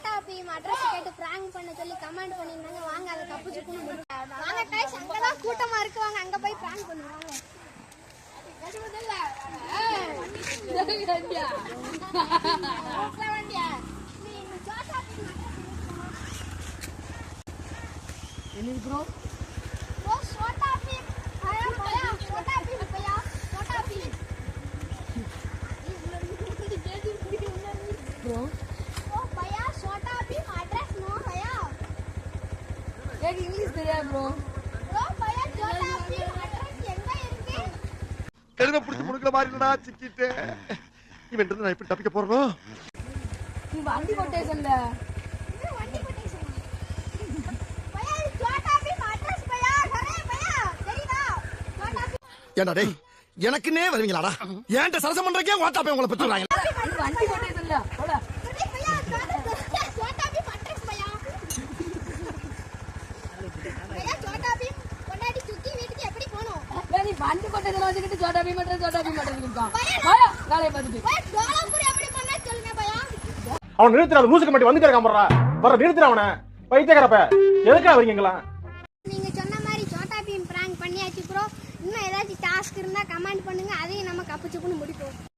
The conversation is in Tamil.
சோட்டா பீம் அட்ரஸ் கேட்டு பிராங்க் பண்ண சொல்லி கமெண்ட் பண்ணிருந்தாங்க. வாங்க அத தப்பிச்சுக்குன்னு முடியாது. வாங்க கைஸ், அங்கதான் கூட்டமா இருக்கு. வாங்க அங்க போய் பிராங்க் பண்ணுவாங்க. என்ன ப்ரோ? ப்ரோ சோட்டா பீம் பயா பயா சோட்டா பீம் பயா சோட்டா பீம் ப்ரோ ஓ பயா சோட்டா பீம் அட்ரஸ் நோ பயா. எனக்கு இங்கிலீஷ் தெரியாது ப்ரோ. ப்ரோ பயா சோட்டா பீம் அட்ரஸ் எங்க இருக்கு? கழுத புடிச்சு முடுக்குற மாதிரி இல்லடா சிக்கிட்டு. இவன் இருந்து நான் எப்படி தப்பிக்க போறோம்? நீ வண்டி கொட்டேஷன்ல இது வண்டி கொட்டேஷன். பயா சோட்டா பீம் அட்ரஸ் பயா அரே பயா தெரியுதா? சோட்டா பீம் ஏண்டா டேய், எனக்குன்னே வருவீங்களாடா? ஏன்ட்ட சரசம் பண்றக்கே வாட்டாப்பே உங்களை பெற்றுறாங்க. நீ வண்டி கொட்டேஷன்ல போடா. அரே பயா சோட்டா பீம் அட்ரஸ் பயா. பயா சோட்டா பீம் கொண்டாடி சுத்தி வீட்டுக்கு எப்படி போணும்? நீ வண்டி கொட்டேஷன்ல வச்சுக்கிட்டு சோட்டா பீம் இருக்கா? வாயா காலைய பார்த்துட்டு. பயா டோலாபுரி எப்படி பண்ண சொல்லுங்க பயா. அவன் நிறுத்துறான், லூசுக்கு மட்டும் வந்துட்டே இருக்கான் போறா. வர நிறுத்துறான் அவனை. பைத்தியக்காரப்ப எதுக்கா வரீங்களா? நீங்க சொன்ன மாதிரி சோட்டா பீம் பிராங்க் பண்ணியாச்சு ப்ரோ. இன்னும் ஏதாச்சும் டாஸ்க் இருந்தா கமெண்ட் பண்ணுங்க, அதையும் நம்ம கப்புச்சுக்குன்னு முடிப்போம்.